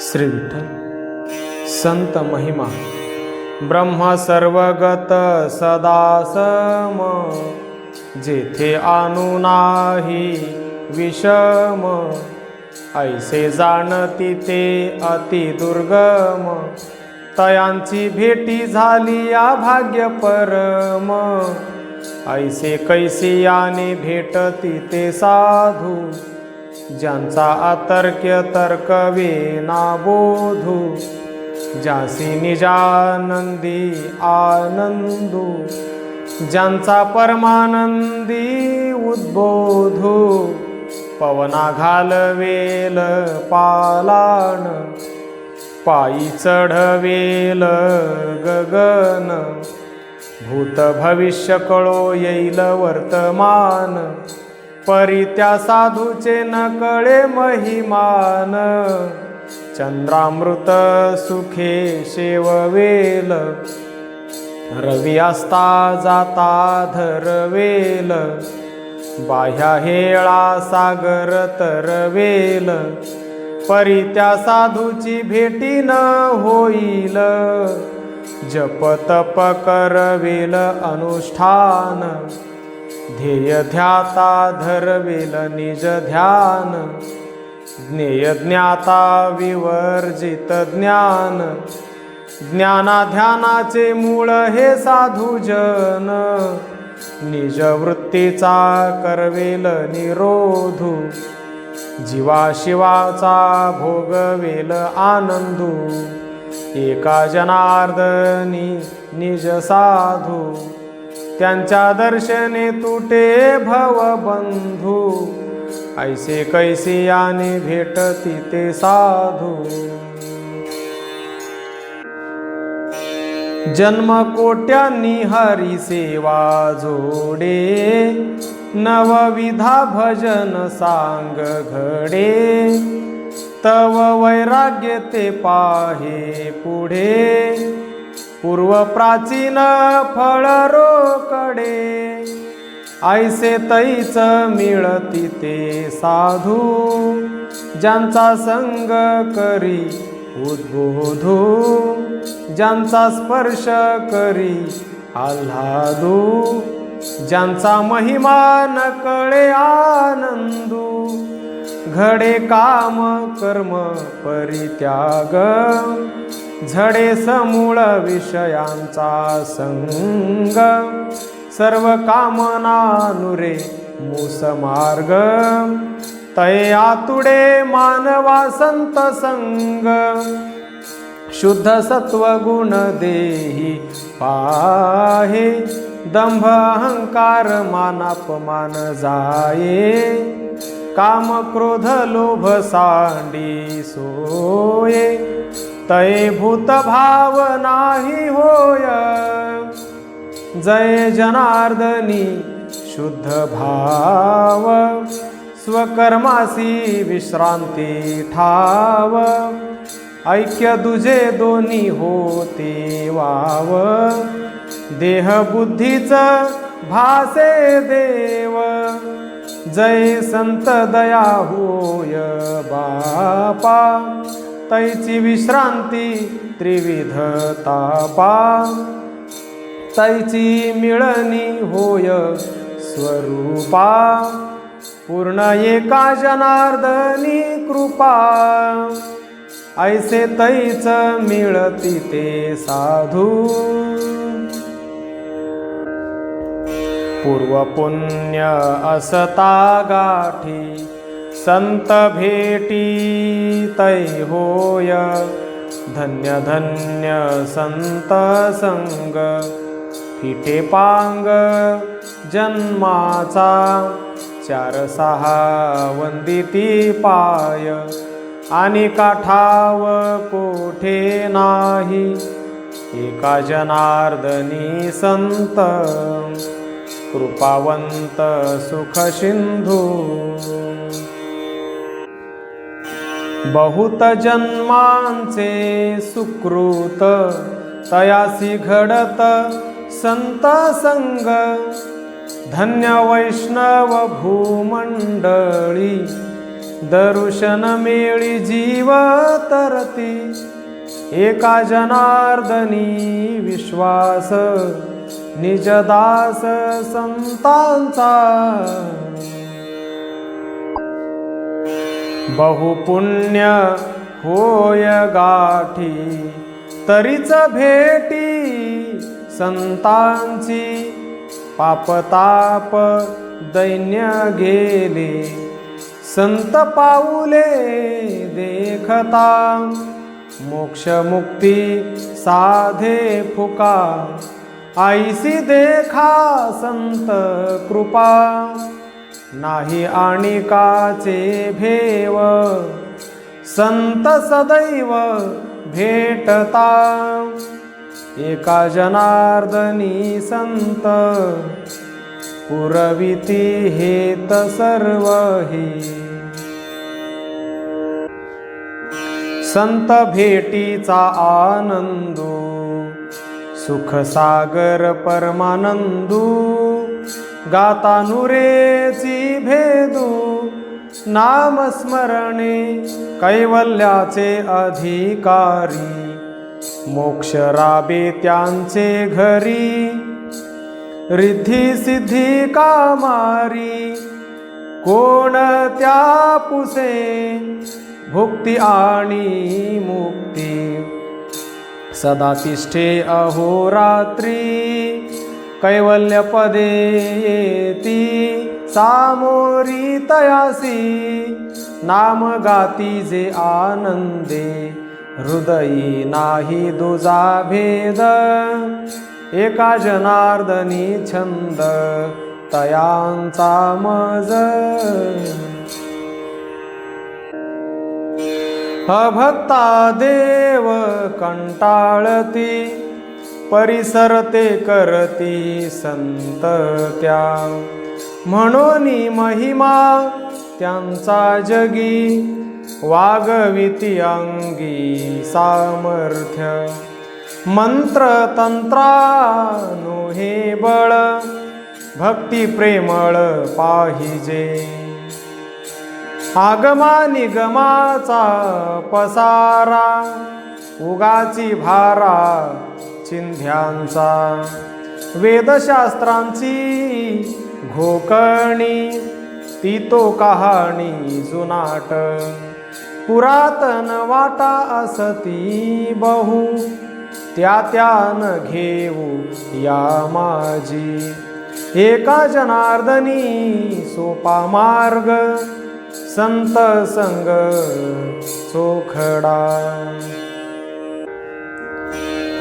श्री विठ्ठल संत महिमा ब्रह्म सर्वगत सदा सम, जेथे आणू नाही विषम, ऐसे जाणती ते अति दुर्गम, तयांची भेटी झाली या भाग्य परम, ऐसे कैसियाने भेटती ते साधू, ज्यांचा अतर्क्य तर्क वेना बोधू, ज्यासी निजानंदी आनंदू, ज्यांचा परमानंदी उद्बोधू, पवना घालवेल पालान, पायी चढवेल गगन, भूत भविष्य कळो येईल वर्तमान, परी त्या साधूचे न कळे महिमान, चंद्रामृत सुखे शेववेल, रवी असता जाता धरवेल, बाह्या हेळा सागर तरवेल, परी त्या साधूची भेटी न होईल, जप तप करवेल अनुष्ठान, ध्येय ध्याता धरवेल निज ध्यान, ज्ञेय ज्ञाता विवर्जित ज्ञान, ज्ञानाध्यानाचे मूळ हे साधुजन, निज वृत्तीचा करवेल निरोधू, जीवाशिवाचा भोगवेल आनंदू, एका जनार्दनी निज साधू, त्यांच्या दर्शने तुटे भवबंधू, ऐसे कैसियाने भेटती ते साधू, जन्म कोट्यांनी हरी सेवा जोडे, नवविधा भजन सांग घडे, तव वैराग्य ते पाहे पुढे, पूर्व प्राचीन फळ रोकडे, ऐसे तैच मिळती ते साधू, ज्यांचा संग करी उद्बोधू, ज्यांचा स्पर्श करी आल्हादू, ज्यांचा महिमा न कळे आनंदू, घडे काम कर्म परित्याग, झडे समूळ विषयांचा संग, सर्व कामना नुरे मूस मार्ग, तय आतुडे मानवा संत संग, शुद्ध सत्व गुण देही पाहे, दंभ अहंकार मानापमान जाये, काम क्रोध लोभ सांडी सोये, तय भूत भाव नाही होय, जय जनार्दनी शुद्ध भाव, स्वकर्मासी विश्रांती ठाव, ऐक्य दुजे दोन्ही होते वाव, देह बुद्धीच भासे देव, जय संत दया होय बापा, तैची विश्रांती त्रिविध तापा, तैची मिळणी होय स्वरूपा, पूर्ण एका जनार्दनी कृपा, ऐसे तैच मिळती ते साधू, पूर्व पुण्य असता गाठी, संत भेटी तै होय, धन्य धन्य संत संग, फिटे पांग जन्माचा, चार सहा वंदिती पाय, आणि काठाव कोठे नाही, एका जनार्दनी संत, कृपावंत सुख सिंधू, बहुत जन्मांचे सुकृत, तयासी घडत संत संग, धन्य वैष्णव भूमंडळी, दर्शन मेळी जीव तरती, एका जनार्दनी विश्वास निजदास संतांचा. बहुपुण्य होय गाठी तरीच भेटी संतांची, पापताप दैन्य गेले संत पाऊले देखता. मोक्ष मुक्ती साधे फुका, आईसी देखा संत कृपा. नाही आणिकाचे भेव, संत सदैव भेटता. एका जनार्दनी संत, पुरविती हेत सर्व हे. संत भेटीचा आनंदू, सुख सागर परमानंदू. गाता नुरेची भेदू, नामस्मरणे कैवल्याचे अधिकारी. मोक्ष राबे त्यांचे घरी, रिद्धी सिद्धी कामारी. कोण त्या पुसे भुक्ती आणि मुक्ती. सदा तिष्ठे अहोरात्री, कैवल्य पदे येती सामोरी तयासी. नाम गाती जे आनंदे, हृदयी नाही दुजा भेद. एका जनार्दनी छंद, तयांचा मज. अभक्ता देव कंटाळती, परिसरते करती संत त्या. म्हणून महिमा त्यांचा जगी, वागविती अंगी सामर्थ्य. मंत्र तंत्रा नोहे बळ, भक्ती प्रेमळ पाहिजे. आगमा निगमाचा पसारा, उगाची भारा चिंध्यांचा. वेदशास्त्रांची घोकणी, ती तो कहाणी जुनाट. पुरातन वाटा असती बहु, त्या त्यान घेऊ या माझी. एका जनार्दनी सोपा मार्ग, संत संग चोखडा.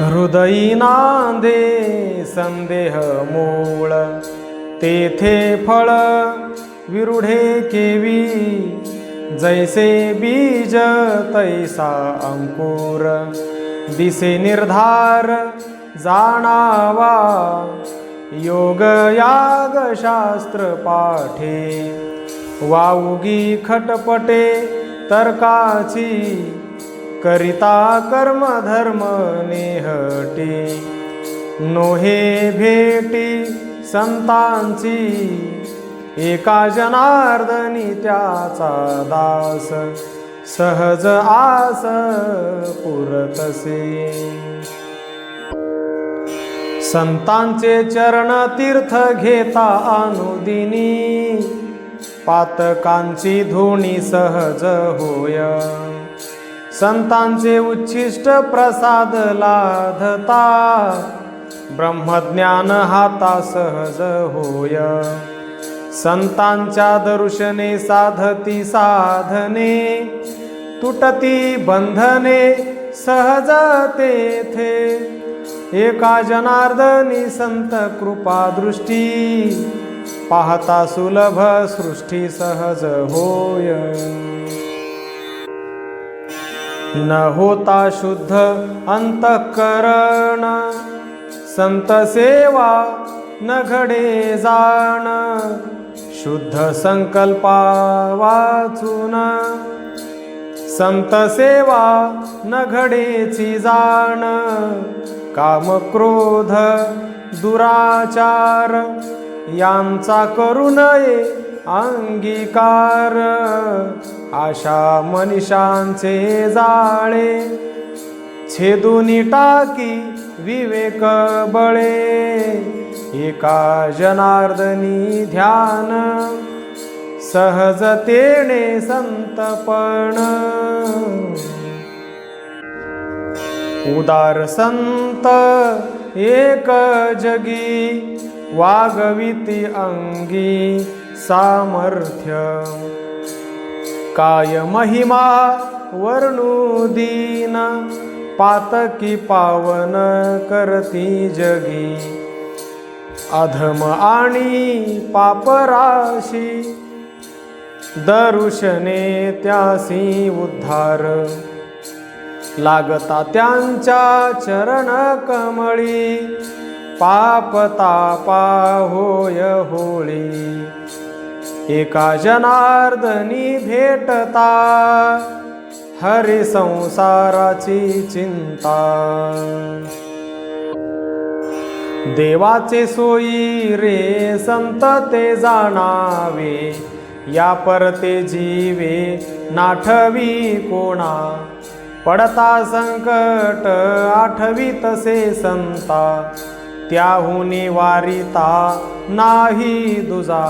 हृदयी नांदे संदेह मूळ, तेथे फळ विरुढे केवी. जैसे बीज तैसा अंकुर, दिसे निर्धार जाणावा. योग याग शास्त्र पाठे, वाऊगी खटपटे तर्काची. करिता कर्म धर्म नेहटी, नोहे भेटी संतांची. एका जनार्दनी त्याचा दास, सहज आस पुरतसे. संतांचे चरण तीर्थ घेता अनुदिनी, पातकांची धुणी सहज होय. संतांचे उच्छिष्ट प्रसाद लाधता, ब्रह्मज्ञान हाता सहज होय. संतांच्या दर्शने साधती साधने, तुटती बंधने सहज तेथे. एका जनार्दनी संत कृपा दृष्टी, पाहता सुलभ सृष्टी सहज होय. न होता शुद्ध अंतःकरण, संत सेवा न घडे जाण. शुद्ध संकल्पा वाचून, संत सेवा न घडेची जाण. काम क्रोध दुराचार यांचा करू नये अंगीकार आशा मनिषांचे जाळे छेदूनी टाकी विवेक बळे एका जनार्दनी ध्यान सहजतेने संतपण उदार संत एक जगी वागविती अंगी सामर्थ्य काय महिमा वर्णुदीन पातकी पावन करती जगी अधम आणि पापराशी दरुशने त्यासी उद्धार लागता त्यांच्या चरण कमळी पाप तापा होय होळी एका जनार्दनी भेटता हरी संसाराची चिंता देवाचे सोयी रे संत ते जाणावे या परते जीवे नाठवी कोणा पडता संकट आठवी तसे संता त्याहुनी वारिता नाही दुजा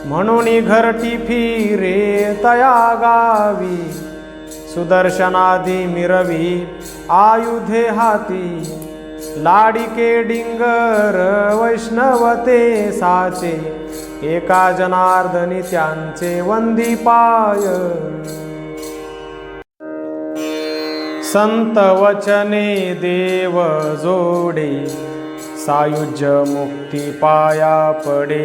म्हणून घरटी फिरे तया गावी सुदर्शनादी मिरवी आयुधे हाती लाडिके डिंगर वैष्णवते साचे एका जनार्दनी त्यांचे वंदी पाय संत वचने देव जोडे सायुज्य मुक्ती पाया पडे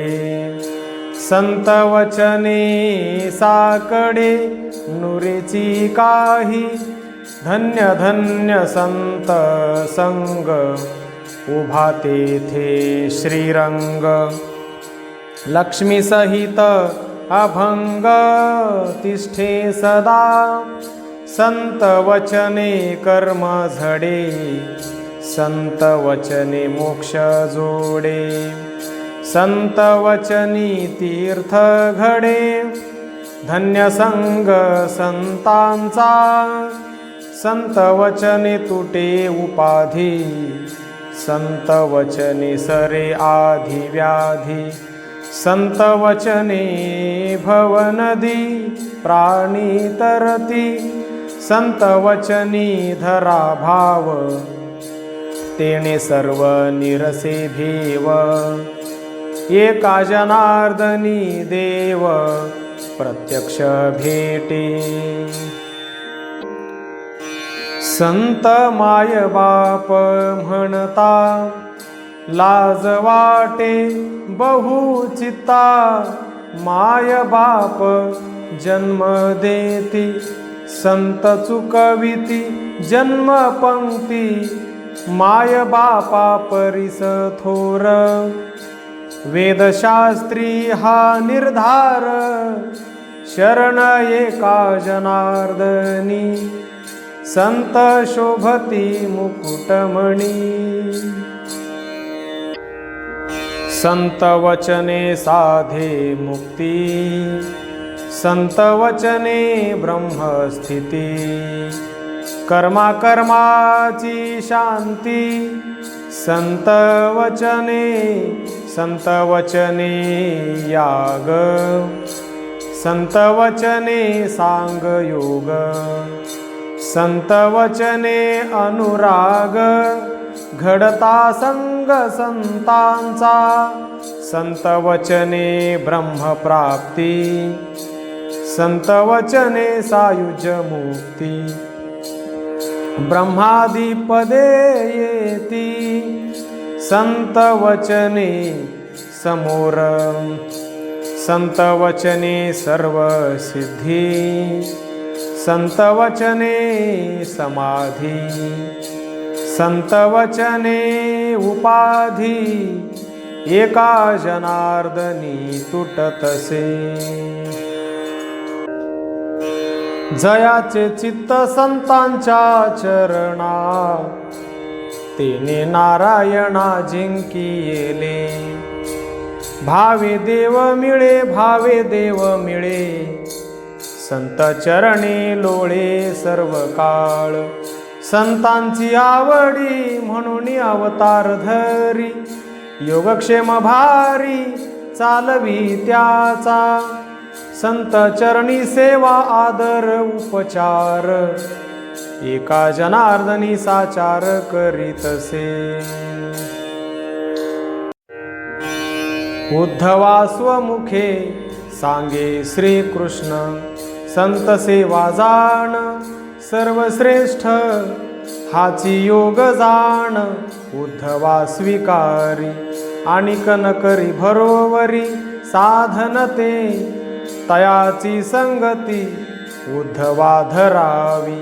संत वचने साकडे नुरेची काही धन्य धन्य संत संग उभा तेथे श्रीरंग लक्ष्मी सहित अभंग तिष्ठे सदा संत वचने कर्म झडे संत वचने मोक्ष जोडे संत वचनी तीर्थ घडे धन्य संग संतांचा संत वचने तुटे उपाधी संत वचने सरे आधी व्याधी संत वचने भवनदी प्राणी तरती संत वचनी धरा भाव तेणे सर्व निरसे भेव एका जनार्दनी देव प्रत्यक्ष भेटे संत माय बाप म्हणता लाज वाटे बहुचित्ता माय बाप जन्म देती संत चुकविती जन्म पंक्ती माय बापा परिस थोर वेदशास्त्री हा निर्धार शरण एका जनार्दनी संत शोभती मुकुटमणी संत वचने साधे मुक्ती संत वचने ब्रह्मस्थिती कर्मा कर्माची शांती संत वचने याग संत वचने सांग योग संत वचने अनुराग घडता संग संतांचा संत वचने ब्रह्मप्राप्ती संत वचने सायुज्य मुक्ती ब्रह्मादी पदे येती संत वचने समोर संत वचने सर्व सिद्धी संत वचने समाधी संत वचने उपाधी एका जनार्दनी तुटतसे जयाचे चित्त संतांच्या चरणा तेने नारायणा जिंकिले भावे देव मिळे, भावे देव मिळे, संत चरणी लोळे सर्व काळ. संतांची आवडी म्हणून अवतार धरी, योगक्षेम भारी चालवी त्याचा. संत चरणी सेवा आदर उपचार, एका जनार्दनी साचार करीतसे. उद्धवा स्वमुखे सांगे श्रीकृष्ण, संत सेवा जाण सर्वश्रेष्ठ, हाची योग जाण उद्धवा स्वीकारी. आणि न करी भरोवरी साधन ते, तयाची संगती उद्धवा धरावी.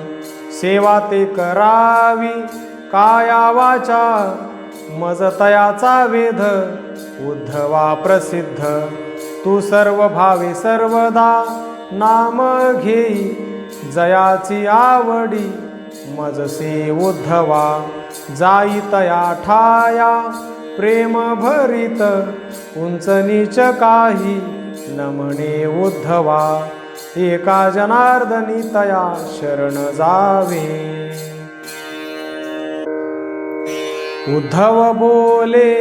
सेवा ते करावी काया वाचा, मज तयाचा वेध उद्धवा प्रसिद्ध. तू सर्व भावे सर्वदा नाम घेई, जयाची आवडी मजसे उद्धवा. जाई तया ठाया प्रेम भरित, उंच नीच काही न म्हणे उद्धवा. एका जनार्दनी तया शरण जावे. उद्धव बोले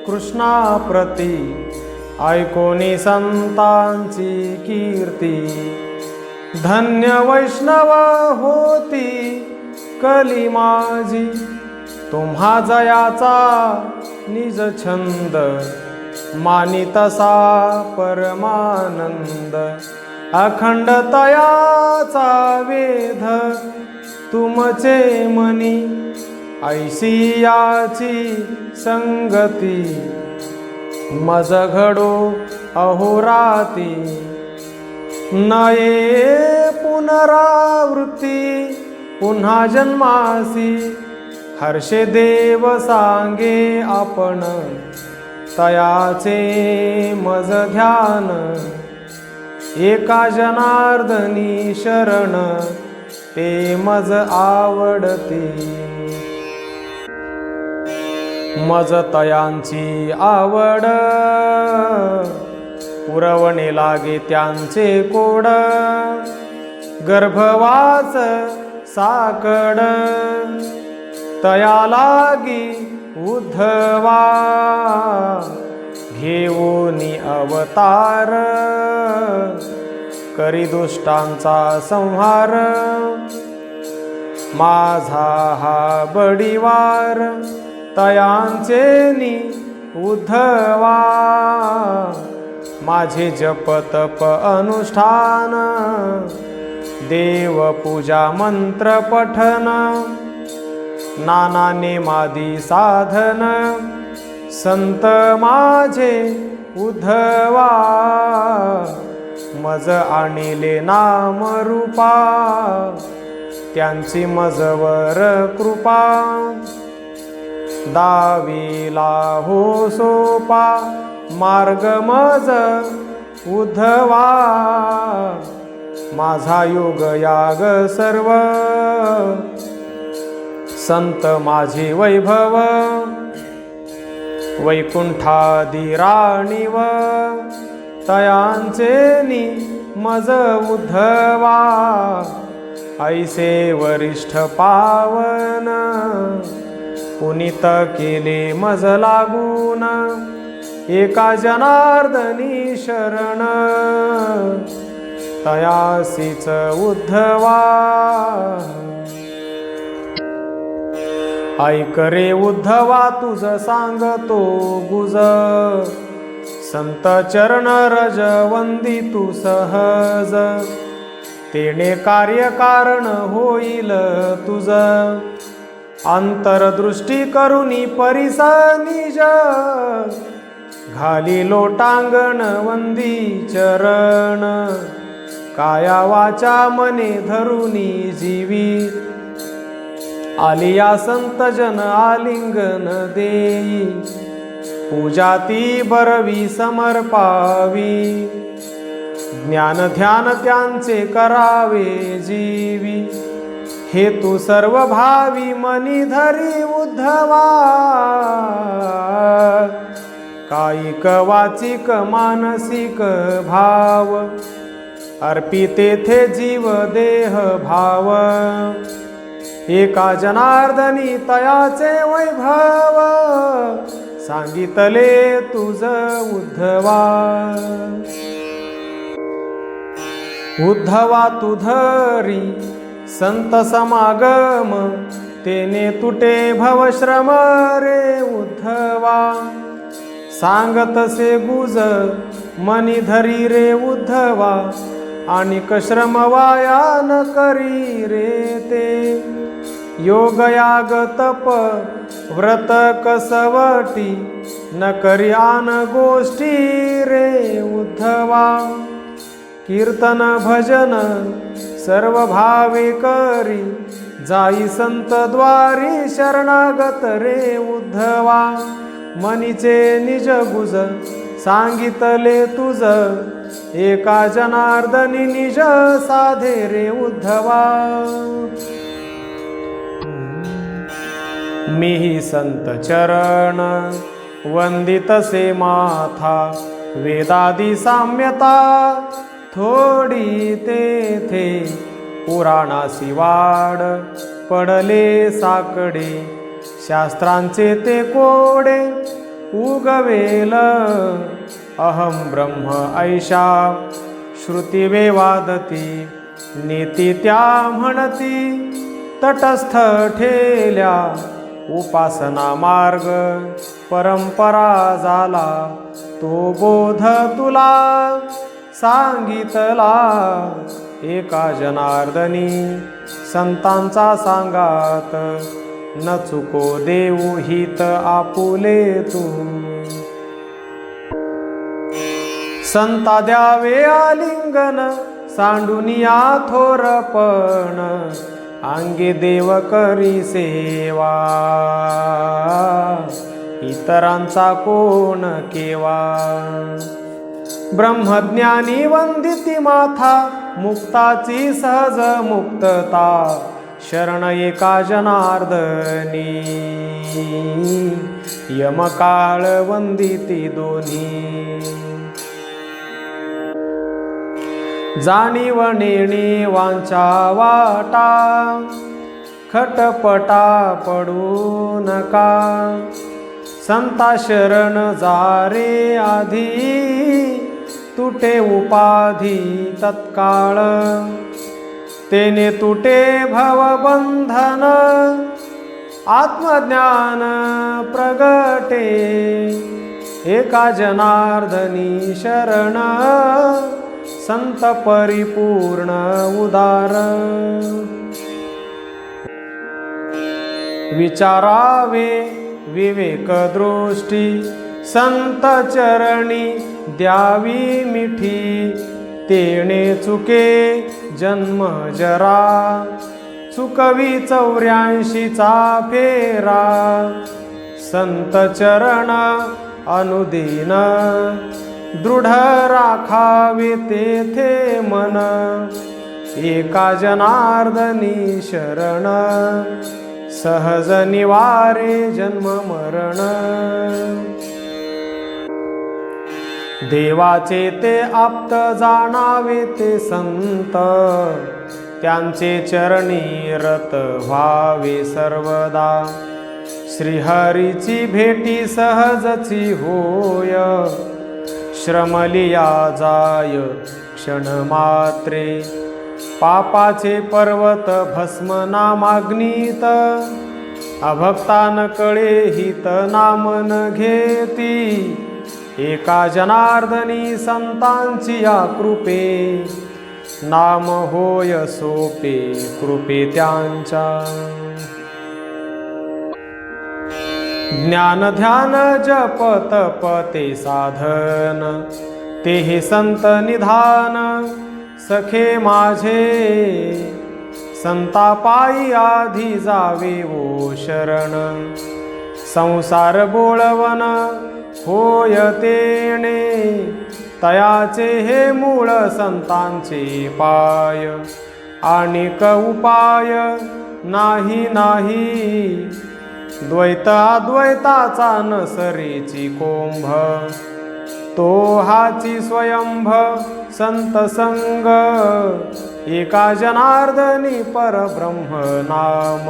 कृष्णा प्रती, ऐकोनी संतांची कीर्ती. धन्य वैष्णव होती कली माझी, तुम्हा जयाचा निज छंद. मानितसा परमानंद, अखंड तयाचा वेध तुमचे मनी. ऐसी याची संगती मज घडो अहोराती. नये पुनरावृत्ती पुन्हा जन्मासी, हर्षे देव सांगे आपण तयाचे मज ध्यान. एका जनार्दनी शरण ते मज आवडते. मज तयांची आवड पुरवणे लागे त्यांचे कोड. गर्भवास साकड तया लागी उद्धवा. घेऊनी अवतार करी दुष्टांचा संहार. माझा हा बडीवार तयांचे नी उद्धवा. माझे जप तप अनुष्ठान, देव पूजा मंत्र पठन. नाना नेमादी साधन, संत माझे उद्धवा. मज आणिले नाम रूपा, त्यांची मजवर कृपा. दावीला हो सोपा मार्ग मज उद्धवा. माझा योग याग सर्व, संत माझे वैभव. वैकुंठादी राणीव, तयांचे नी मज उद्धवा. ऐसे वरिष्ठ पावन, पुनीत केले मज लागून. एका जनार्दनी शरण तयासीच उद्धवा. ऐक रे उद्धवा तुझ सांगतो गुज. संत चरण रज वंदी तू सहज. तेने कार्य कारण होईल तुझ. अंतरदृष्टी करुनी परिसा निज. घाली लोटांगण वंदी चरण. काया वाचा मने धरुनी जीवी. आलिया संत जन आलिंगन देई. पूजा ती बरवी समर्पावी. ज्ञान ध्यान त्यांचे करावे जीवी. हे तू सर्व भावी मनी धरी उद्धवा. कायिक वाचिक मानसिक भाव अर्पितेथे जीव देह भाव एका जनार्दनी तयाचे वैभव सांगितले तुझ उद्धवा उद्धवा तुधरी संत समागम तेने तुटे भवश्रम रे उद्धवा सांगतसे गुज मनी धरी रे उद्धवा आणि श्रम वाया न करी रे ते योग याग तप व्रत कसवटी न करी आन गोष्टी रे उद्धवा कीर्तन भजन सर्व भावे करी जाई संत द्वारी शरणागत रे उद्धवा मनीचे निज गुज सांगितले तुझ एका जनार्दनी निज साधे रे उद्धवा मीही संत चरण वंदितसे माथा वेदादी साम्यता थोडी तेथे पुराणासी वाड पडले साकडे शास्त्रांचे ते कोडे उगवेल अहम ब्रह्म ऐशा श्रुती वेवादती नीती त्या म्हणती तटस्थ ठेल्या उपासना मार्ग परंपरा झाला तो बोध तुला सांगितला एका जनार्दनी संतांचा सांगात न चुको देऊ हित आपुले तू संता द्यावे आलिंगन सांडुनिया थोरपण अंगे देव करी सेवा इतरांचा कोण केवा ब्रह्मज्ञानी वंदिती माथा मुक्ताची सहज मुक्तता शरण एका जनार्दनी यमकाळ वंदिती दोन्ही जाणीव नेणी वांचा वाटा खटपटा पडू नका संता शरण जा रे आधी तुटे उपाधी तत्काळ तेने तुटे भवबंधन आत्मज्ञान प्रगटे एका जनार्दनी शरण संत परिपूर्ण उदार विचारावे विवेक दृष्टी संत चरणी द्यावी मिठी तेणे चुके जन्म जरा चुकवी 84चा फेरा संत चरण अनुदिन दृढ राखावे तेथे मन एका जनार्दनी शरण सहज निवारे जन्म मरण देवाचे ते आप्त जाणावे ते संत त्यांचे चरणी रत व्हावे सर्वदा श्रीहरीची भेटी सहजची होय श्रमलिया जाय क्षण मात्रे पापाचे पर्वत भस्म नामाग्नीत अभक्तान कळे हित नाम न घेती एका जनार्दनी संतांची या कृपे नाम होय सोपे कृपे त्यांच्या ज्ञान ध्यान जप तप ते साधन तेहि संत निधान सखे माझे संतापायी आधी जावे वो शरण संसार बोळवन होय तेणे तयाचे हे मूळ संतांचे पाय आणिक उपाय नाही नाही द्वैत अद्वैताचा नसरीची कोंभ, तो हाची स्वयंभ संत संग, एका जनार्दनी परब्रह्म नाम,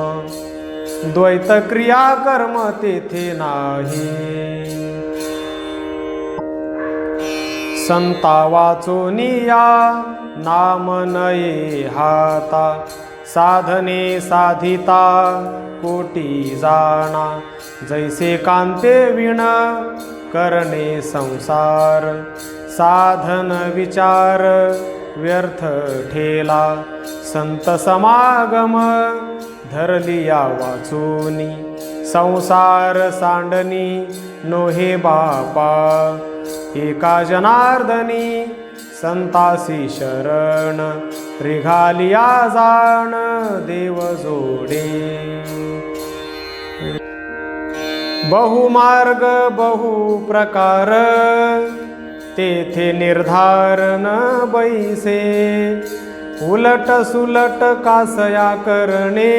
द्वैत क्रिया कर्म तेथे नाही. संता वाचोनिया नाम नये हाता, साधने साधिता कोटी जाणा, जैसे कांते विण करणे संसार, साधन विचार व्यर्थ ठेला, संत समागम धरलिया वाचूनी, संसार सांडनी नोहे बापा, एका जनार्दनी संतासी शरण, रिघालिया जाण देव जोडे. बहुमार्ग बहु प्रकार तेथे निर्धारण बैसे, उलट सुलट कासया करणे,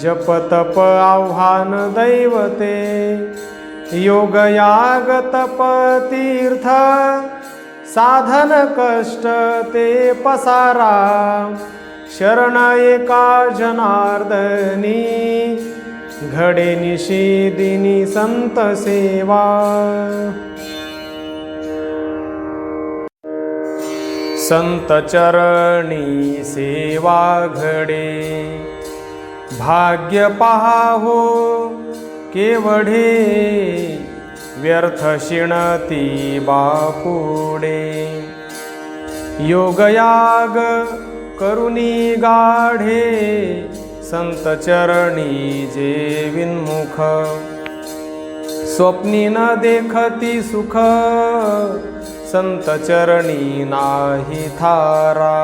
जप तप आव्हान दैवते, योग याग तप तीर्थ, साधन कष्ट ते पसारा, शरण एका जनार्दनी, घडे निशिदिनी संत सेवा. संत चरणी सेवा घडे, भाग्य पहावो केवढे, व्यर्थ शिणती बापुडे, योगयाग करुणी गाढे, संत चरणी जे विन्मुख, स्वप्नी न देखती सुख, संत चरणी नाही थारा,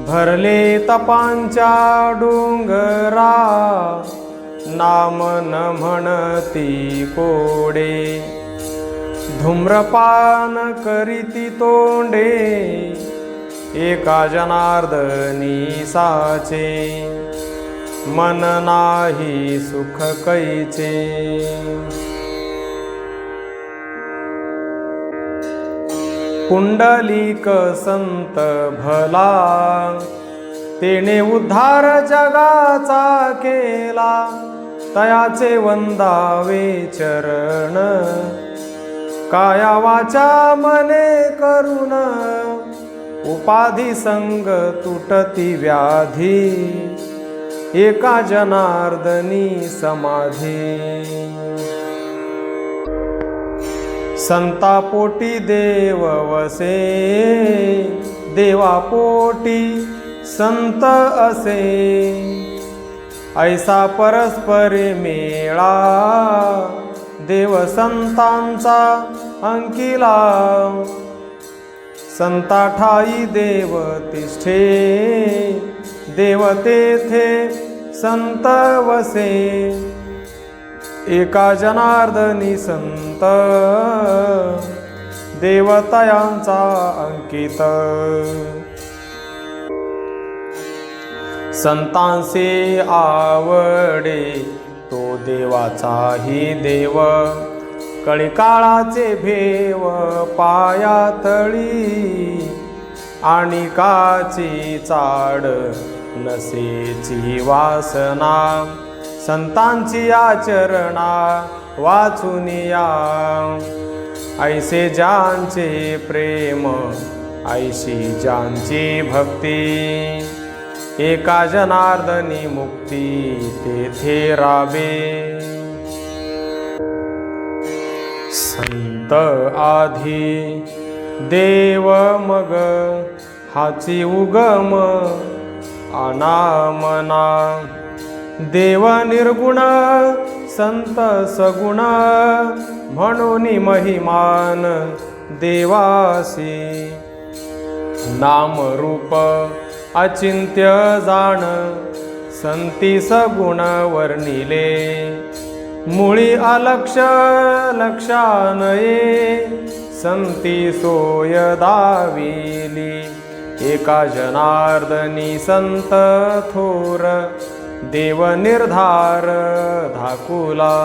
भरले तपांच्या डोंगरा, नाम न म्हणती कोडे, धूम्रपान करीती तोंडे, एका जनार्दनी साचे, मन नाही सुख कैचे. पुंडलिक संत भला, तेने उद्धार जगाचा केला, तयाचे वंदावे चरण, काया वाचा मने करुण, उपाधी संग तुटती व्याधी, एका जनार्दनी समाधी. संतापोटी देव वसे, देवापोटी संत असे, ऐसा परस्परे मेळा, देव संतांचा अंकिला, संता ठाई देव तिष्ठे, देव तेथे संत वसे, एका जनार्दनी संत, देवतायांचा अंकित. संतांचे आवडे तो देवाचाही देव, कळीकाळाचे भेव पायातळी, आणि काची चाड नसेची वासना, संतांची आचरणा वाचुनिया, ऐसे ज्यांचे प्रेम ऐशी ज्यांची भक्ती, एका जनार्दनी मुक्ती तेथे राबे. संत आधी देव मग हाची उगम अनामना, देव निर्गुण संत सगुण, म्हणून महिमान देवासी, नाम रूप अचिंत्य जाण, संती सगुण वर्णिले, मुळी अलक्ष लक्षानये, संती सोय दाविली, एका जनार्दनी संत थोर, देव निर्धार धाकुला.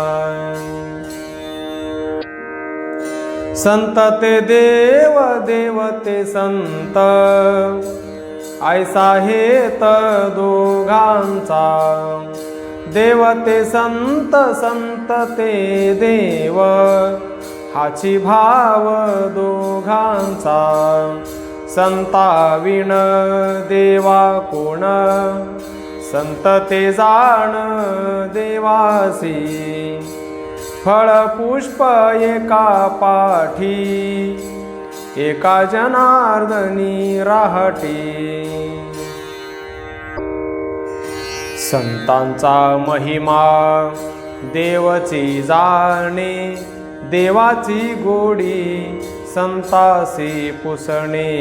संत ते देव, देव ते संत, ऐसा हेत दोघांचा. देव ते संत, संत ते देव, हाची भाव दोघांचा. संताविण देवा कोण, संत ते जाण देवासी. फळ पुष्प एका पाठी, एका जनार्दनी राहटी. संतांचा महिमा देवाची जाणे, देवाची गोडी संतासी पुसणे.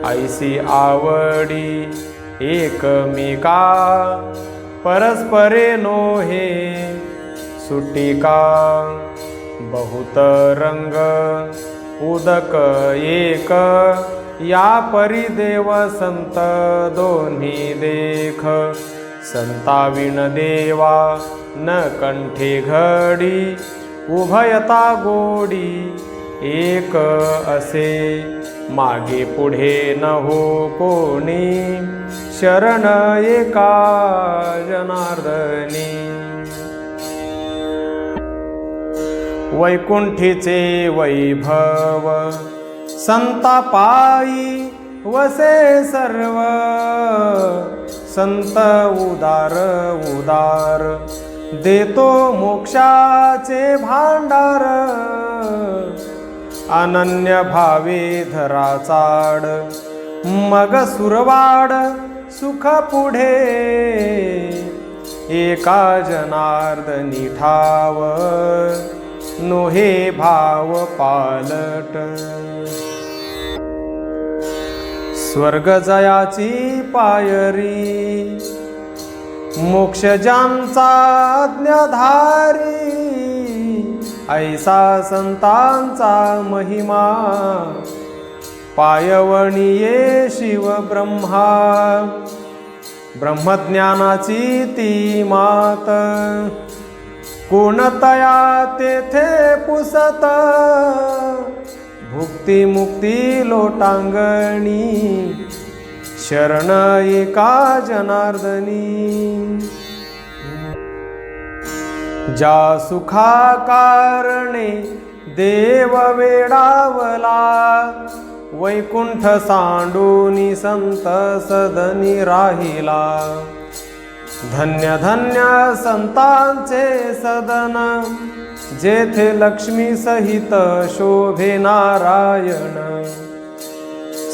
ऐसी आवडी एकमेका, परस्परे नोहे सुटिका. बहुत रंग उदक एक, या परी देव संत दोन्ही देख. संताविण देवा न कंठे घडी, उभयता गोडी एक असे. मागे पुढे न हो कोणी, शरण एका जनार्दनी. वैकुंठीचे वैभव संता पायी वसे सर्व. संत उदार उदार, देतो मोक्षाचे भांडार. अनन्य भावे धरा चाड, मग सुरवाड सुख पुढे. एका जनार्दनी ठाव, नोहे भाव पालट. स्वर्ग जयाची पायरी, मोक्ष ज्यांचा आज्ञाधारी. ऐसा संतांचा महिमा, पायवणीये शिव ब्रह्मा. ब्रह्मज्ञानाची ती मात, कोणतया तेथे पुसत. भुक्ती मुक्ती लोटांगणी, शरण एका जनार्दनी. ज्या सुखा कारणे देव वेडावला, वैकुंठ सांडूनी संत सदनी राहिला. धन्य धन्य संतांचे सदन, जेथे लक्ष्मी सहित शोभे नारायण.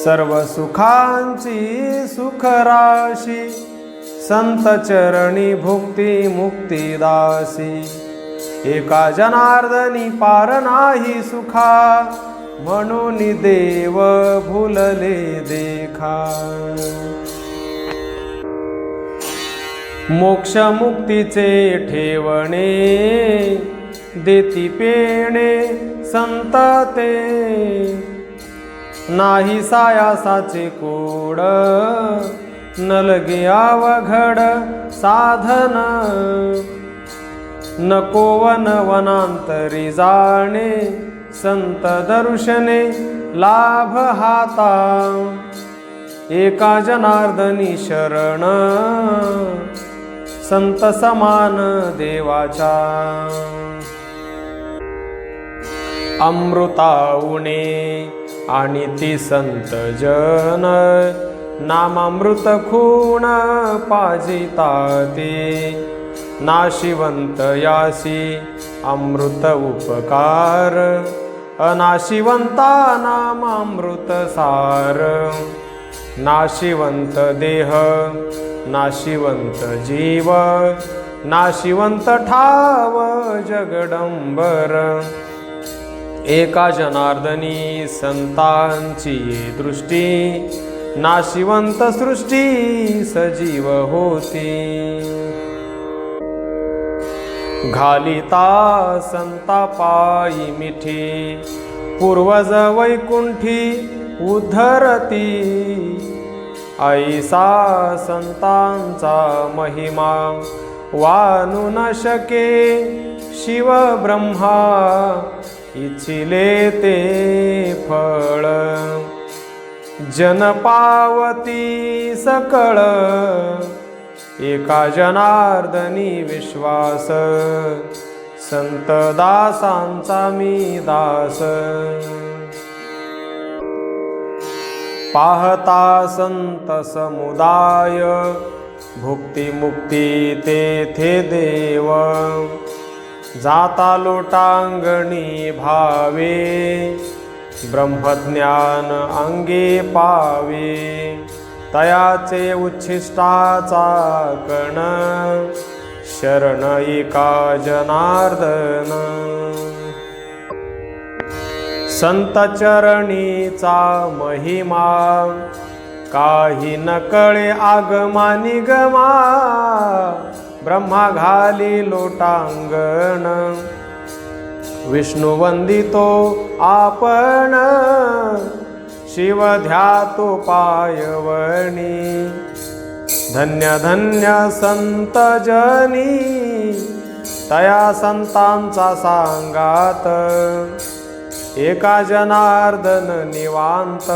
सर्व सुखांची सुखराशी, संत चरणी भुक्ती मुक्ती दासी. एका जनार्दनी पार नाही सुखा, म्हणून देव भुलले देखा. मोक्ष मुक्तीचे ठेवणे, देती पेणे संत ते. नाही सायासाचे कोड, न लगे अवघड साधन. नको वन वनांतरी जाणे, संत दर्शने लाभ हाता. एका जनार्दनी शरण, संत समान देवाचा. अमृताउणे आणि ती संत जन, नामामृत खूण पाजिता ते. नाशिवंत यासी अमृत उपकार, अनाशिवंता नामामृत सार. नाशिवंत देह, नाशिवंत जीव, नाशिवंत ठाव जगडंबर. एका जनार्दनी संतांची दृष्टी, नाशिवंत सृष्टी सजीव होती. घालिता संता पायी मिठी, पूर्वज वैकुंठी उद्धरती. ऐसा संतांचा महिमा वानू न शके शिव ब्रह्मा इच्छिले ते फळ जन पावती सकळ एका जनार्दनी विश्वास संत दासांचा मी दास पाहता संत समुदाय भुक्ती मुक्ती तेथे देव जाता लोटांगणी भावे ब्रह्मज्ञान अंगे पावे तयाचे उच्छिष्टाचा कण शरण एका जनार्दन संत चरणीचा महिमा काही न कळे आगमा निगमा ब्रह्मा घाली लोटांगण विष्णू वंदितो आपण शिव ध्यातो पायवणी धन्य धन्य संत जनी तया संतांचा सांगात एका जनार्दन निवांत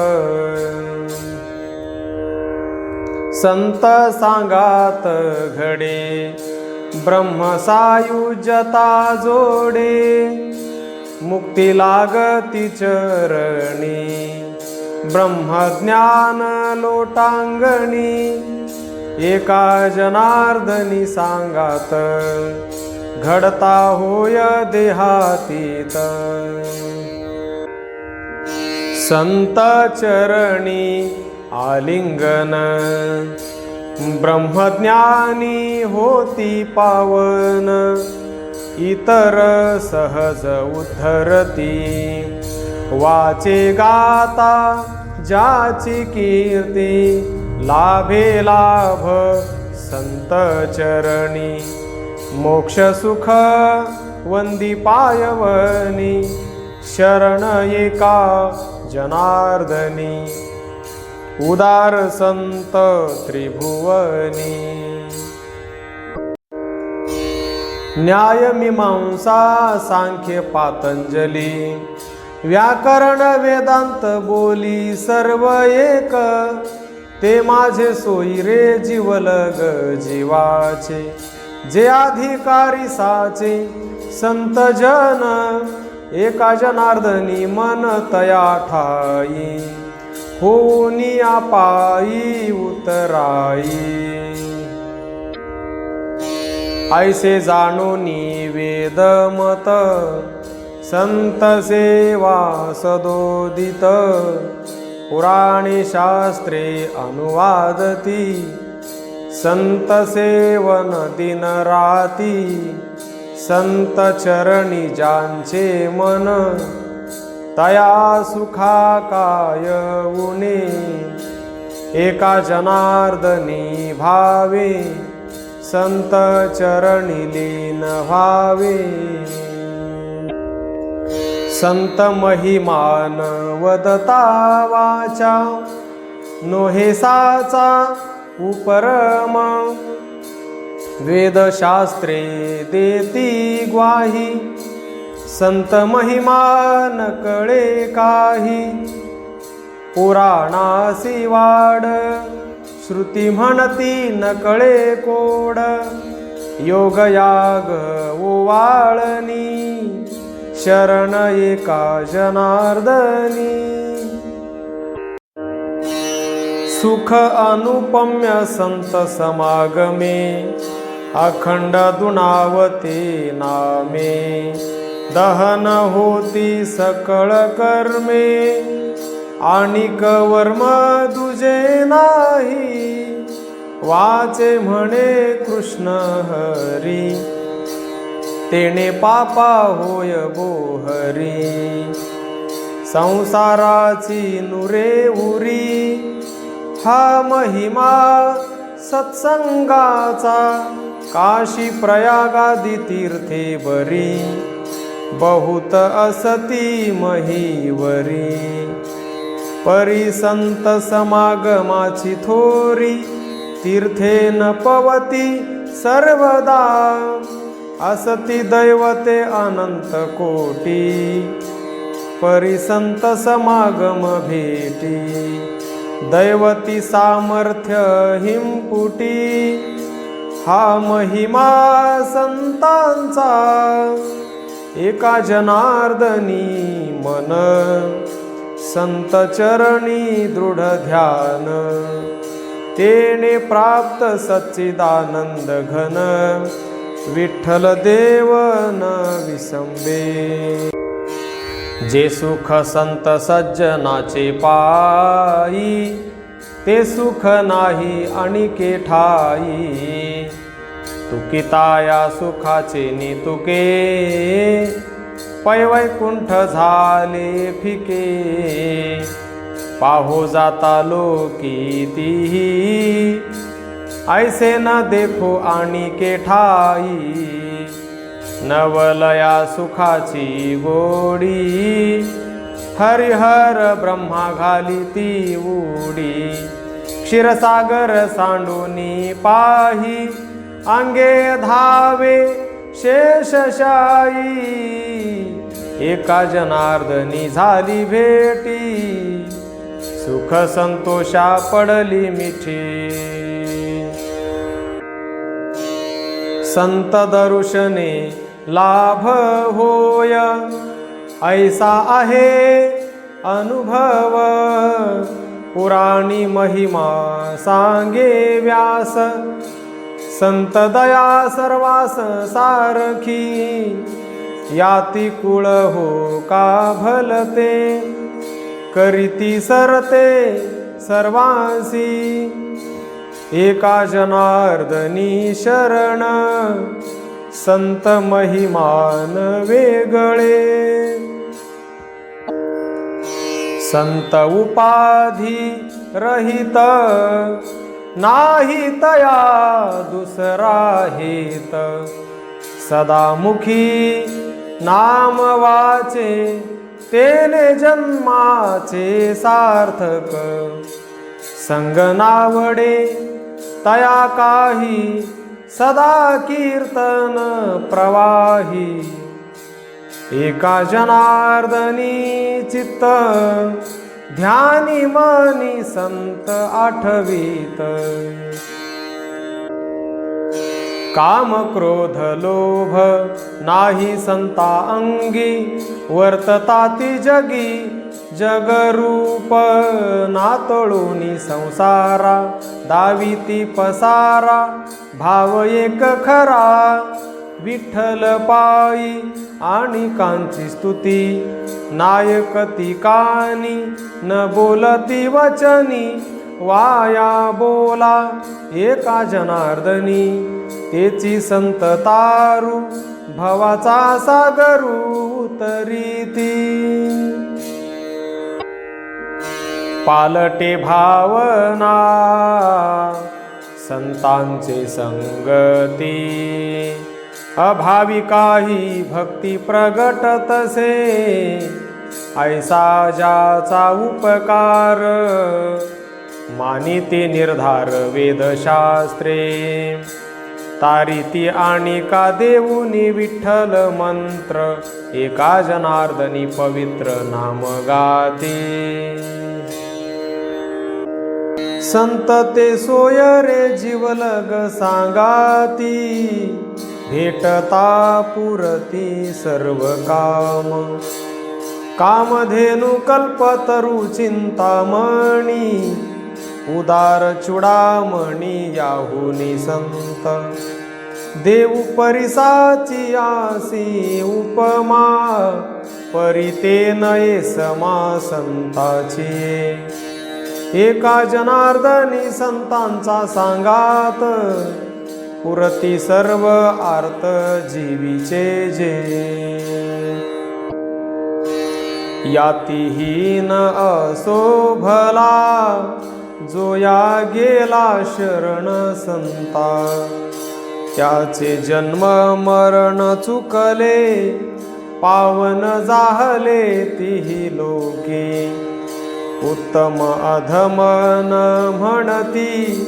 संत सांगात घडे ब्रह्मसायुज्यता जोडे मुक्ती लागती चरणी ब्रह्मज्ञान लोटांगणी एका जनार्दनी सांगात घडता होय देहातीत संत चरणी आलिंगन ब्रह्मज्ञानी होती पावन इतर सहज उद्धरती वाचे गाता ज्याची कीर्ती लाभे लाभ संत चरणी मोक्ष सुख वंदी पायवनी शरण एका जनार्दनी उदार संत त्रिभुवनी न्याय मीमांसा सांख्य पातंजली व्याकरण वेदांत बोली सर्व एक ते माझे सोयी रे जीवलग जीवाचे जे अधिकारी साचे संत जन एका जनार्दनी मन तया ठाई होनी पायी उतराई ऐसे जाणोनी वेदमत संत सेवा सदोदित पुराणे शास्त्रे अनुवादती संत सेवन दिन राती संत चरणी ज्यांचे मन तया सुखा काय उणे एका जनार्दनी भावे संत चरणी लीन व्हावे संत महिमान वदता वाचा नोहे साचा उपरम वेदशास्त्रे देती ग्वाही संत महिमान कळे काही पुराणासी वाड श्रुती म्हणती न कळे कोड योगयाग ओवाळणी शरण एका जनार्दनी सुख अनुपम्य संत समागमे अखंड दुनावते नामे दहन होती सकळ कर्मे आणिक वर्म दुजे नाही वाचे म्हणे कृष्ण हरी तेने पापा होय बोहरी संसाराची नुरे उरी हा महिमा सत्संगाचा काशी प्रयागादी तीर्थे बरी बहुत असती महीवरी परी संत समागमाची थोरी तीर्थे न पवती सर्वदा असती दैवते अनंत कोटी परी संत समागम भेटी दैवती सामर्थ्य हिमपुटी हा महिमा संतांचा एका जनार्दनी मन संत चरणी दृढ ध्यान तेने प्राप्त सच्चिदानंद घन विठ्ठल देव न विसंबे जे सुख संत सज्जनाचे पायी ते सुख नाही अणिके ठाई तुकिता या सुखाचे नितुके पै वैकुंठ झाले फिके पाहो जाता लोकी तीही ऐसे न देखो अणिके ठाई नवलया सुखाची गोडी हरिहर ब्रह्मा घाली ती उडी क्षीरसागर सांडूनी पाही अंगे धावे शेषशाई एका जनार्दनी झाली भेटी सुख संतोषा पडली मिठी संत दर्शने लाभ होय ऐसा आहे अनुभव पुराणी महिमा सांगे व्यास संत दया सर्वास सारखी याती कुळ हो का भलते करीती सरते सर्वांसी एका जनार्दनी शरण संत महिमान वेगळे संत उपाधी रहित नाही तया दुसरा हेत सदामुखी नाम वाचे तेने जन्माचे सार्थक संगनावडे तया काही सदा कीर्तन प्रवाही एका जनार्दनी चित्त ध्यानी मनी संत आठवीत काम क्रोध लोभ नाही संता अंगी वर्तताती जगी जगरूप नातळुनी संसारा दाविती पसारा भाव एक खरा विठ्ठल पायी आणि कांची स्तुती नायकती कानी न बोलती वचनी वाया बोला एका जनार्दनी तेची संत तारू भवाचा सागरू तरीती पालटे भावना संतांचे संगती अभावी काही भक्ती प्रगटतसे ऐसा ज्याचा उपकार मानिते निर्धार वेदशास्त्रे तारिती आणि का देऊनी विठ्ठल मंत्र एका जनार्दनी पवित्र नाम गाते संत ते सोय रे जीवलग सांगाती भेटता पुरती सर्व काम कामधेनु कल्पतरू चिंतामणी उदार चुडामणी याहुनी संत देऊ परिसाची आसी उपमा परिते नये समा संताची एका जनार्दनी संतांचा सांगात पुरती सर्व आर्त जीवीचे जे यातीहीन असो भला जो या गेला शरण संता त्याचे जन्म मरण चुकले पावन जाहले तिही लोके उत्तम अधम न म्हणती,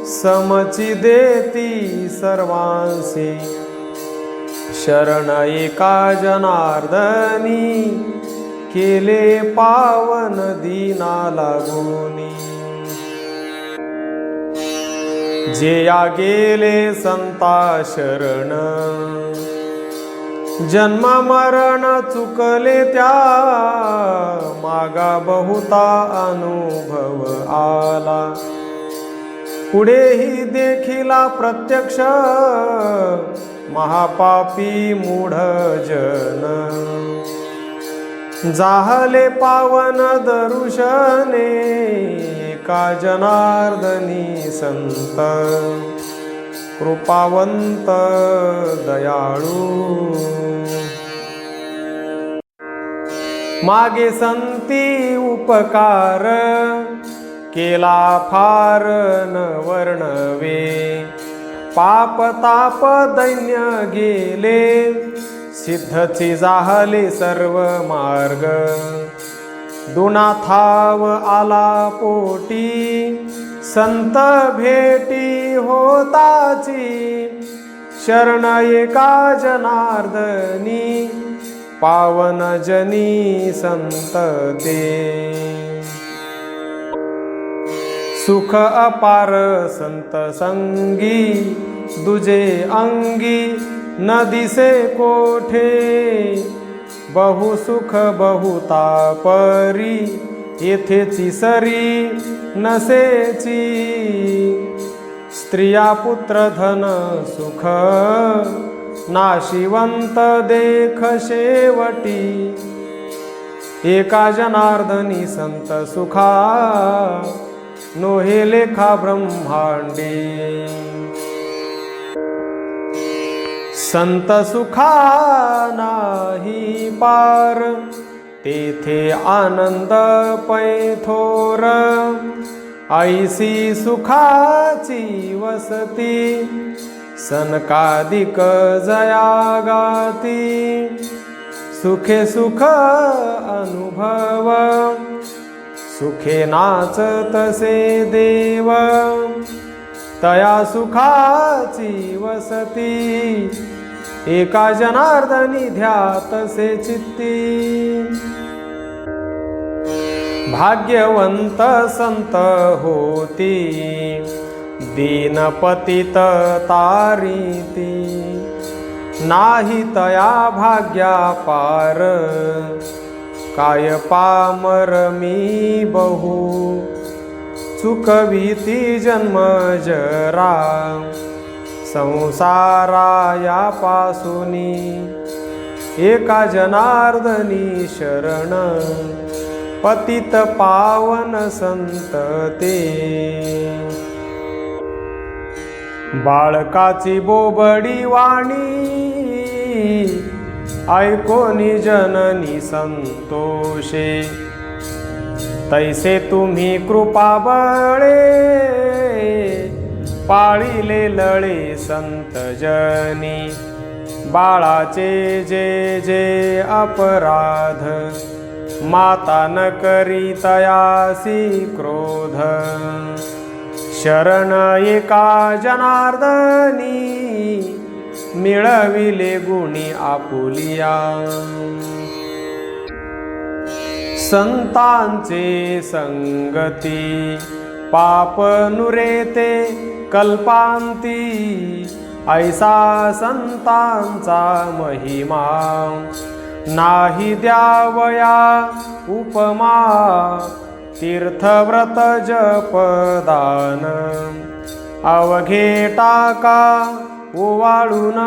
समची देती सर्वांसी. शरण एका जनार्दनी, केले पावन दीना लागोनी. जे या गेले संता शरण, जन्म मरण चुकले त्या. मागा बहुता अनुभव आला, पुढेही देखिला प्रत्यक्ष. महापापी मूढ जन, जाहले पावन दरुशने. एका जनार्दनी संत, कृपावंत दयाळू. मागे संती उपकार, केला फार न वर्णवे. पाप ताप दैन्य गेले, सिद्धची जाहले सर्व मार्ग. दुनाथाव आला पोटी, संत भेटी होताची. शरण एका जनार्दनी, पावन जनी संत ते. सुख अपार संत संगी, दुजे अंगी न दिसे कोठे. बहु सुख बहुता परी, येथेची सरी नसेची. स्त्रिया पुत्र धन सुख, नाशिवंत देख शेवटी. एका जनार्दनी संत सुखा, नोहे लेखा ब्रह्मांडे. संत सुखा नाही पार, तेथे आनंद पैथोर. ऐसी सुखाची वसती, सनकादिक जयागाती. सुखे सुख अनुभव, सुखे नाचतसे देव. तया सुखाची वसती, एका जनार्दनी ध्यातसे चित्ती. भाग्यवंत संत होती, दीनपतित तारिती. नाही तया भाग्या पार, काय पामर मी बहु. चुकविती जन्म जरा, संसाराया पासुनी. एका जनार्दनी शरण, पतित पावन संत ते. बाळकाची बोबडी वाणी, ऐकोनी जननी संतोषे. तैसे तुम्ही कृपा बळे, पाळिले लळे संत जनी. बाळाचे जे जे अपराध, माता न करी तयासी क्रोध. शरण एका जनार्दनी, मिळविले गुणी आपुलिया. संतांचे संगती, पाप नुरेते कल्पांती. ऐसा संतांचा महिमा, नाही द्यावया उपमा. तीर्थव्रत जपदान, अवघे टाका ओवाळून.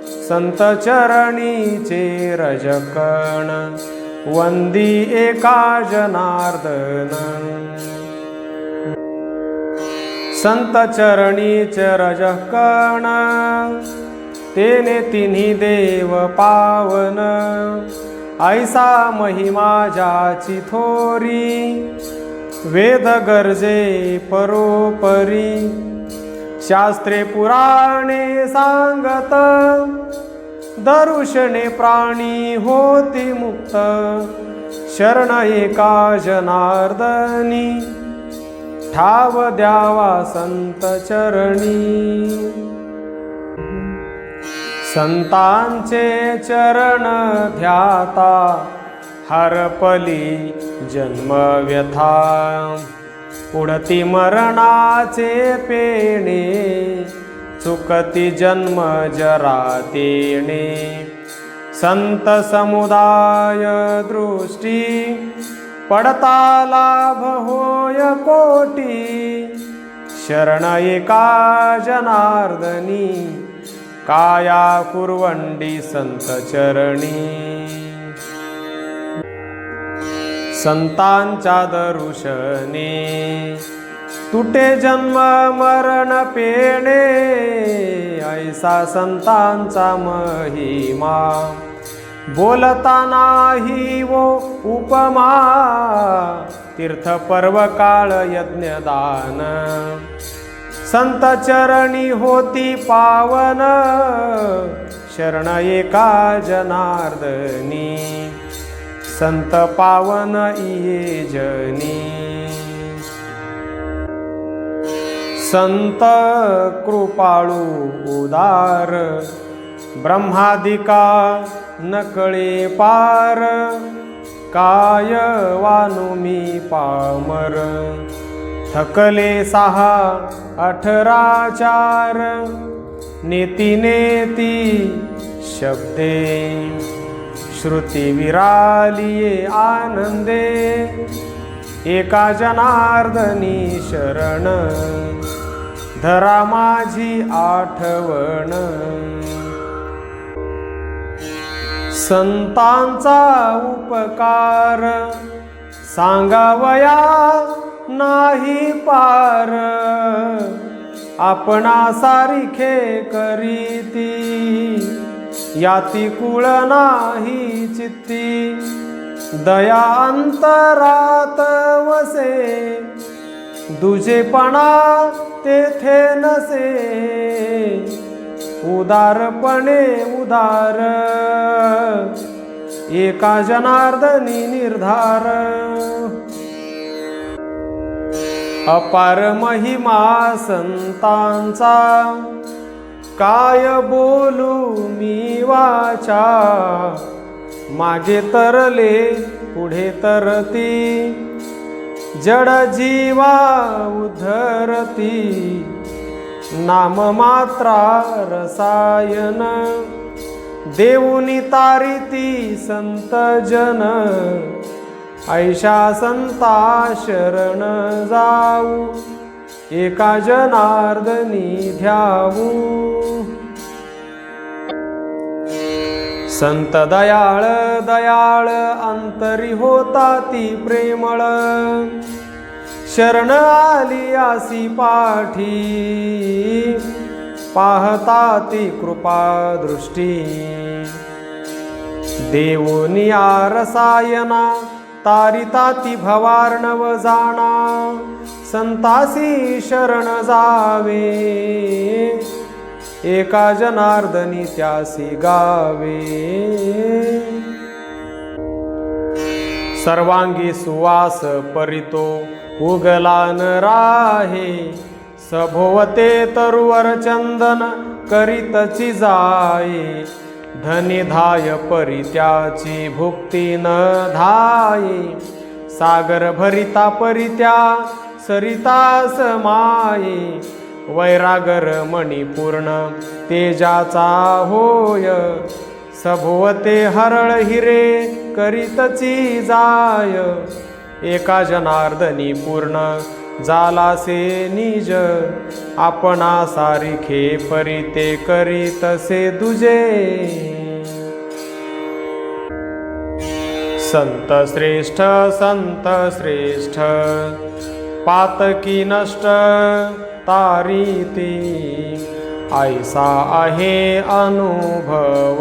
संत चरणीचे रजकण, वंदी एका जनार्दन. संत चरणीचे रजकण, तेने तिन्ही देव पावन. ऐसा महिमा ज्याची थोरी, वेद गरजे परोपरी. शास्त्रे पुराणे सांगत, दरुशने प्राणी होती मुक्त. शरण एका जनार्दनी ठाव द्यावा संत चरणी। संतांचे चरण ध्याता हरपली जन्म व्यथा। उडती मरणाचे पेणे चुकती जन्म जरा तेणे। संत समुदाय दृष्टी पडता लाभ होय कोटी। शरण एका जनार्दनी काया कुरवंडी संत चरणी। संतांच्या दर्शने तुटे जन्म मरण पेणे। ऐसा संतांचा महिमा बोलता नाही वो उपमा। तीर्थ पर्व काळ यज्ञदान संत चरणी होती पावन। शरण एका जनार्दनी संत पावन इये जनी। संत कृपाळू उदार ब्रह्मादिका नकळे पार। काय वानू मी पामर थकले 6-18 नेती नेती शब्दे। श्रुती विरालिये आनंदे एका जनार्दनी शरण। धरा माझी आठवण संतांचा उपकार। सांगावया नाही पार आपणा सारिखे करीती। याती कुळ नाही चित्ती दया अंतरात वसे। दुजेपणा तेथे नसे उदारपणे उदार। एका जनार्दनी निर्धार अपार महिमा संतांचा। काय बोलू मी वाचा मागे तरले पुढे तरती। जड जीवा उद्धरती नाम मात्रा रसायन। देऊनी तारिती संत जन ऐशा संता शरण जाऊ। एका जनार्दनी ध्यावू। संत दयाळ दयाळ अंतरी होता ती प्रेमळ। शरण आली आसी पाठी पाहता ती कृपा दृष्टी। देऊनी रसायना तारिता ती भवार्णव जाणा। संतासी शरण जावे एका जनार्दनी त्यासी गावे। सर्वांगी सुवास परितो उगला न राहे। सभोवते तरुवर चंदन करीतची जाये। धनी धाय परित्याची भुक्ती न धाये। सागर भरिता परित्या सरिता समाये। वैरागर मणिपूर्ण तेजाचा होय। सभोवते हरळ हिरे करीतची जाय। एका जनार्दनी पूर्ण जालासे निज। आपणा सारिखे परिते करीतसे दुजे। संत श्रेष्ठ पातकी नष्ट तारीती। ऐसा आहे अनुभव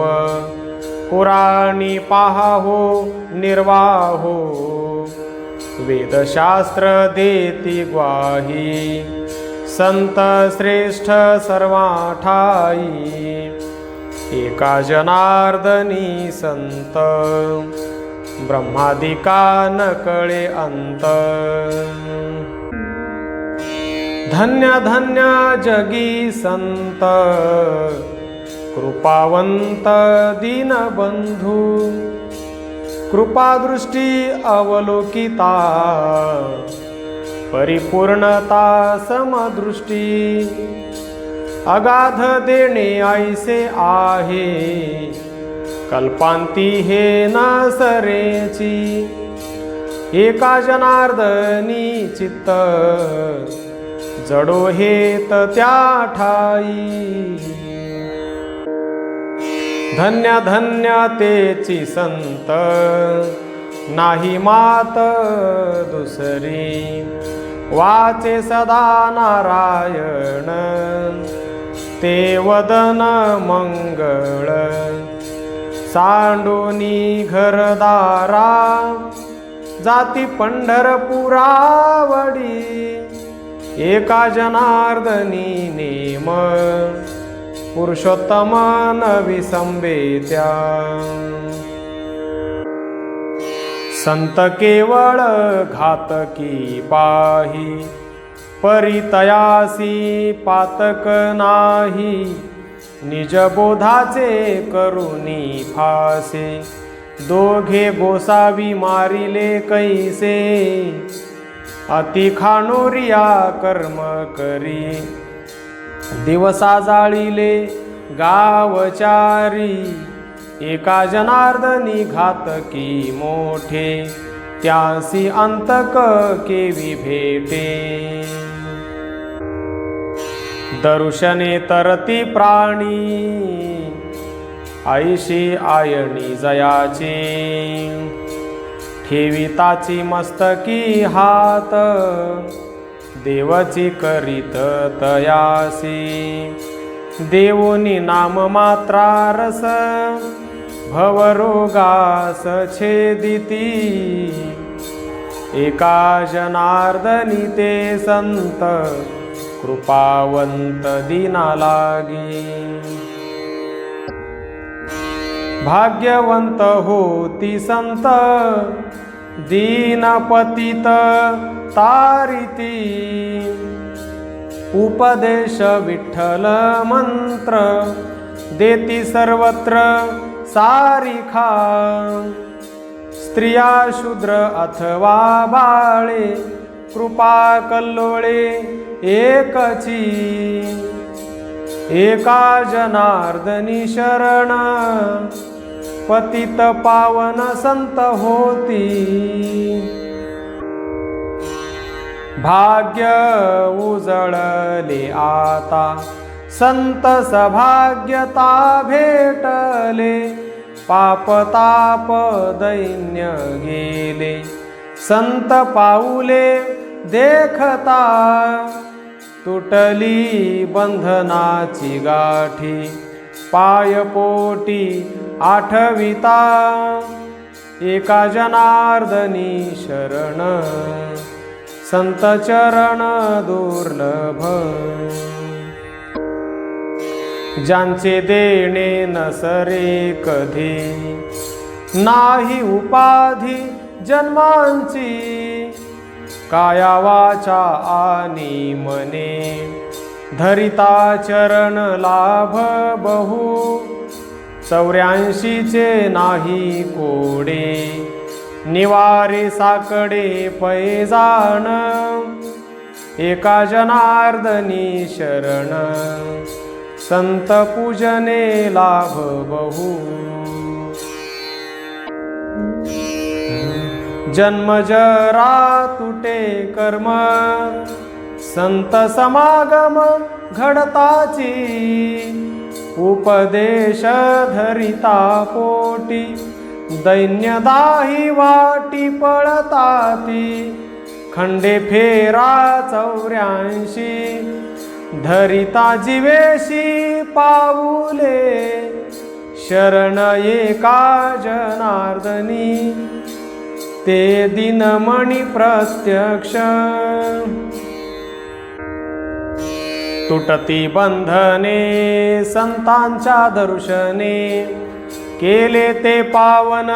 पुराणी पाहाहो निर्वाहो। वेदशास्त्र देती ग्वाही संत श्रेष्ठ सर्वा ठाई। एका जनार्दनी संत ब्रह्मादिका न कळे अंत। धन्य धन्य जगी संत, कृपावंत दीनबंधू, कृपादृष्टी अवलोकिता, परिपूर्णता समदृष्टी, अगाध देणे ऐसे आहे, कल्पांती हे न सरेची, एका जनार्दनी चित्त, जडो हेत त्या ठाई। धन्य धन्य तेची संत, नाही मात दुसरी, वाचे सदा नारायण, ते वदन मंगळ, सांडोनी घरदारा, जाती पंढरपुरावडी, एका जनार्दनी नेम, पुरुषोत्तमान विसंबेत्या। संत केवळ घातकी पाही, परितयासी पातक नाही, निजबोधाचे करुनी फासे, दोघे गोसावी मारिले कैसे, अति खाणोरिया कर्म करी, दिवसा जाळीले गावचारी, एका जनार्दनी घातकी मोठे, त्यासी अंतक केवी भेटे। दर्शने तरती प्राणी, ऐशी आयणी जयाची, ठेविताची मस्तकी हात, देवाची करीत तयासी, देवोनी नाम मात्रा रस, भवरोगास छेदिती, एका जनार्दनी ते संत, कृपावंत दीना लागी। भाग्यवंत होती संत, दीनपतित तारिती, उपदेश विठ्ठल मंत्र, देती सर्वत्र सारिखा, स्त्रिया शूद्र अथवा बाळे, कृपा कल्लोळे एकची, एका जनार्दनी शरण, पतित पावन संत होती, भाग्य उजळले आता, संत सभाग्यता भेटले, पापताप दैन्य गेले, संत पाऊले देखता, तुटली बंधनाची गाठी, पायपोटी आठविता, एका जनार्दनी शरण, संत चरण दुर्लभ, ज्यांचे देणे नसरे कधी, नाही उपाधी जन्मांची, काया वाचा आणि मने, धरिता चरण लाभ बहु, 84चे नाही कोडे, निवारे साकडे पैजाण, एका जनार्दनी शरण, संत पूजने लाभ बहु। जन्म जरा तुटे कर्म, संत समागम घडताची, उपदेश धरिता पोटी, दैन्यदाही वाटी पळताती, खंडे फेरा 84, धरिता जीवेशी पाऊले, शरण एका जनार्दनी, ते दिनमणि प्रत्यक्ष, तुटती बंधने संतांच्या दर्शने, केले ते पावन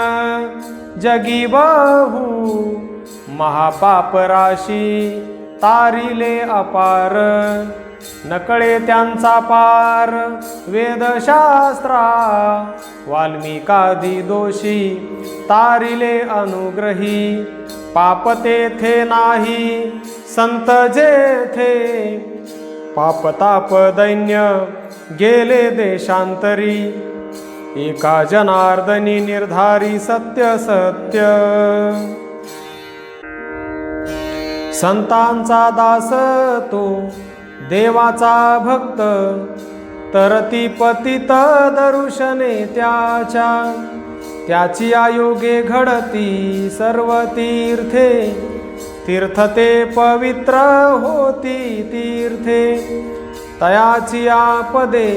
जगी बहु महापाप राशी तारिले अपार नकळे त्यांचा पार वेदशास्त्रा वाल्मिकादी दोषी तारिले अनुग्रही पाप तेथे नाही संत जेथे पापताप दैन्य गेले देशांतरी एका जनार्दनी निर्धारी सत्य सत्य संतांचा दास तो देवाचा भक्त तरती पतित दर्शने त्याची आयोगे घडती सर्व तीर्थे तीर्थ ते पवित्र होती तीर्थे तयाची आपदे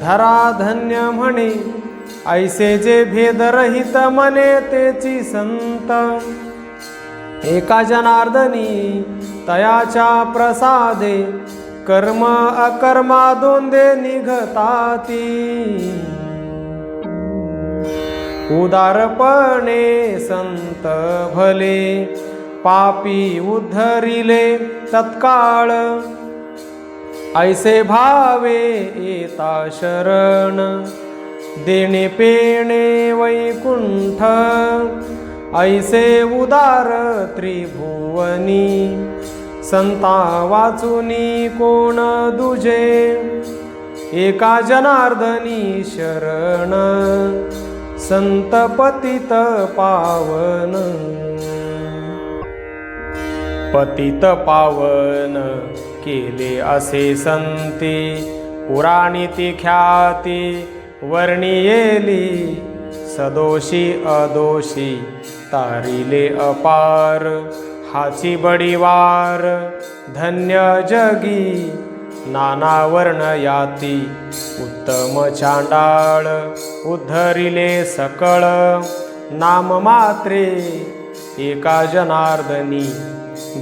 धरा धन्य म्हणे ऐसे जे भेदरहित मने तेची संत एका जनार्दनी तयाच्या प्रसादे कर्म अकर्मा दोंदे निघताती उदारपणे संत भले पापी उद्धरिले तत्काळ ऐसे भावे येता शरण देणे पेणे वैकुंठ ऐसे उदार त्रिभुवनी संता वाचुनी कोण दुजे एका जनार्दनी शरण संत पतित पावन पतित पावन केले असे संती पुराणी ती ख्याती वर्णियेली सदोषी अदोषी तारिले अपार हाची बडीवार धन्य जगी नाना वर्ण याती उत्तम चांडाळ उद्धरिले सकळ नाम मात्रे एका जनार्दनी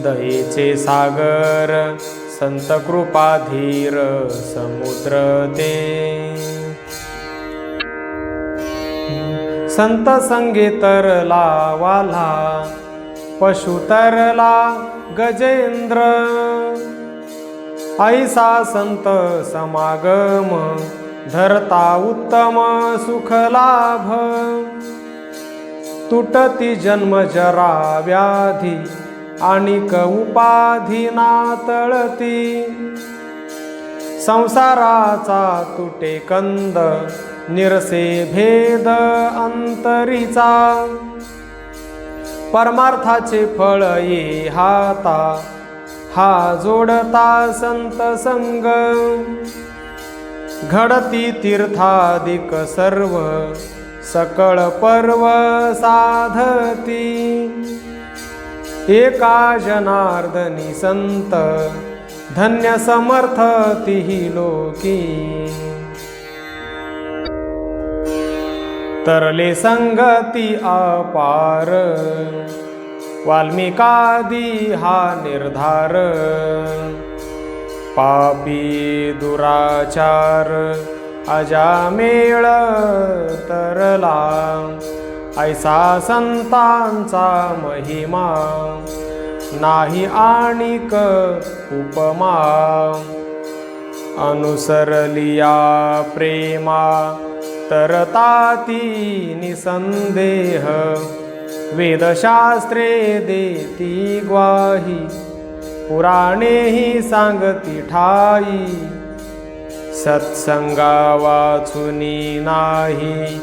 दयेचे सागर संत कृपाधीर समुद्र ते संत संगे तरला वाला पशु तरला गजेंद्र ऐसा संत समागम धरता उत्तम सुख लाभ तुटती जन्म जरा व्याधी आणिक उपाधी नातळती संसाराचा तुटे कंद निरसे भेद अंतरीचा परमार्थाचे फळ ये हाता हा जोडता संत संग घडती तीर्थादिक सर्व सकळ पर्व साधती एका जनार्दनी संत धन्य समर्थ तिही लोकी तरले संगती अपार वाल्मिकादी हा निर्धार पापी दुराचार अजामेळ तरला ऐसा संतांचा महिमा नाही आणिक उपमा अनुसरलिया प्रेमा तरताती निसंदेह वेदशास्त्रे देती ग्वाही पुराणेही सांगती ठाई सत्संगा वाचुनी नाही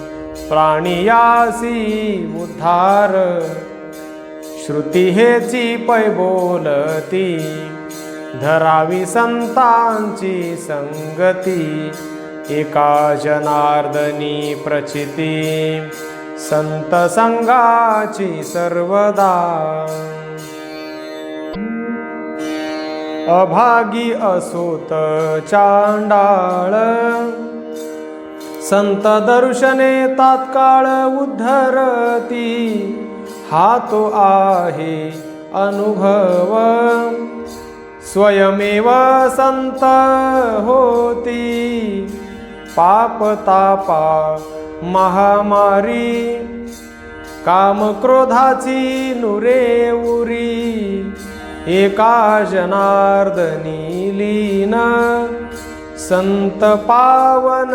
प्राणियासी उद्धार श्रुती हेची पै बोलती धरावी संतांची संगती एका जनार्दनी प्रचिती संत संगाची सर्वदा अभागी असोत चांडाळ संत दर्शने तात्काळ उद्धरती हा तो आहे अनुभव स्वयमेव संत होती पाप तापा महामारी काम क्रोधाची नुरे उरी एका जनार्दनी लीन संत पावन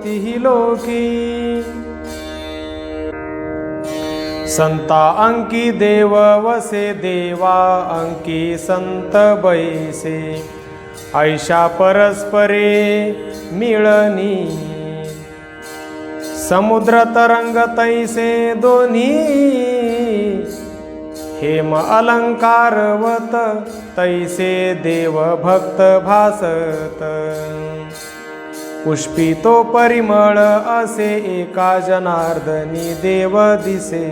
तिही लोकी संता अंकी देव वसे देवा अंकी संत बैसे ऐशा परस्परे मिळनी समुद्र तरंग तैसे दोन्ही हेम अलंकारवत तैसे देव भक्त भासत पुष्पी तो परिमळ असे एका जनार्दनी देव दिसे